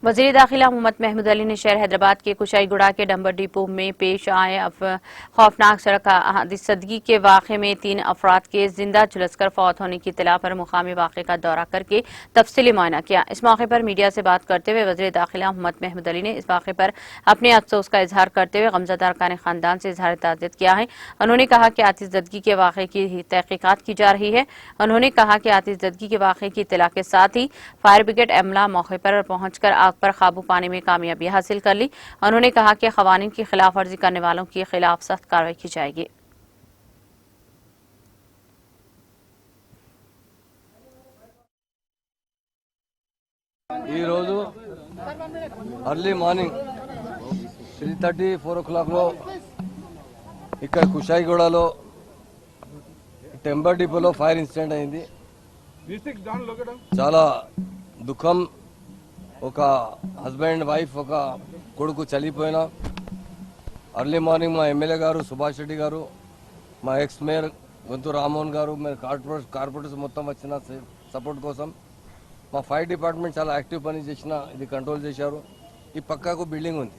वज़ीर दाखिला मोहम्मद महमूद अली ने शहर हैदराबाद के कुशाईगुड़ा के डंबर डिपो में पेश आए खौफनाक सड़क हादसगी के वाक़े में 3 अफराद के जिंदा झुलसकर फौत होने की इत्तला पर मुकामी वाक़े का दौरा करके तफसीली मुआयना किया। इस मौके पर मीडिया से बात करते हुए वज़ीर दाखिला मोहम्मद महमूद अली ने इस वाक़े पर अपने अफसोस का इजहार करते हुए गमज़दा अरकान खानदान से इजहार ताज़ियत किया है। उन्होंने कहा कि आतिशज़दगी के वाक़े की तहकीकात की जा रही है। उन्होंने कहा कि आतिशज़दगी के वाक़े की इत्तला के साथ ही फायर ब्रिगेड अमला मौके पर पहुंचकर आग पर काबू पाने में कामयाबी हासिल कर ली। उन्होंने कहा कि क़वानीन की खिलाफ वर्जी करने वालों के खिलाफ सख्त कार्रवाई की जाएगी। अर्ली మార్నింగ్ 3:30 4 o'clock లో ఇక్కడ కుషాయిగూడలో టెంబర్ డిపోలో ఫైర్ ఇన్సిడెంట్ అయింది। చాలా దుఃఖం। ఒక హస్బెండ్ వైఫ్ ఒక కొడుకు చనిపోయిన అర్లీ మార్నింగ్ మా ఎమ్మెల్యే గారు సుభాష్ రెడ్డి గారు, మా ఎక్స్ మేయర్ గొంతు రామ్మోహన్ గారు, కార్పొరేటర్స్ మొత్తం వచ్చిన సపోర్ట్ కోసం మా ఫైర్ డిపార్ట్మెంట్ చాలా యాక్టివ్ పని చేసిన ఇది కంట్రోల్ చేశారు। ఈ పక్కకు బిల్డింగ్ ఉంది,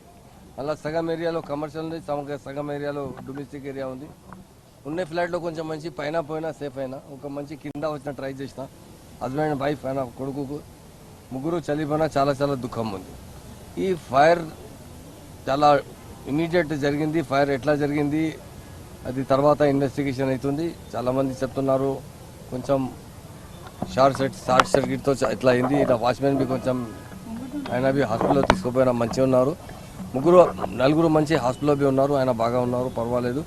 అలా సగం ఏరియాలో కమర్షియల్ ఉంది, సగం ఏరియాలో డొమెస్టిక్ ఏరియా ఉంది। ఉన్న ఫ్లాట్లో కొంచెం మంచి పైన పోయినా సేఫ్ అయినా, ఒక మంచి కింద వచ్చిన ట్రై చేసిన హస్బెండ్ వైఫ్ అయినా కొడుకు ముగ్గురు చనిపోయినా చాలా చాలా దుఃఖం ఉంది। ఈ ఫైర్ చాలా ఇమీడియట్ జరిగింది। ఫైర్ ఎట్లా జరిగింది అది తర్వాత ఇన్వెస్టిగేషన్ అవుతుంది। చాలామంది చెప్తున్నారు కొంచెం షార్ట్ సర్క్యూట్తో ఇట్లా అయింది। ఇట్లా వాచ్మెన్ బి కొంచెం ఆయన బి హాస్పిటల్లో తీసుకుపోయినా మంచిగా ఉన్నారు। నలుగురు మంచి హాస్పిటల్లో బి ఉన్నారు, ఆయన బాగా ఉన్నారు, పర్వాలేదు।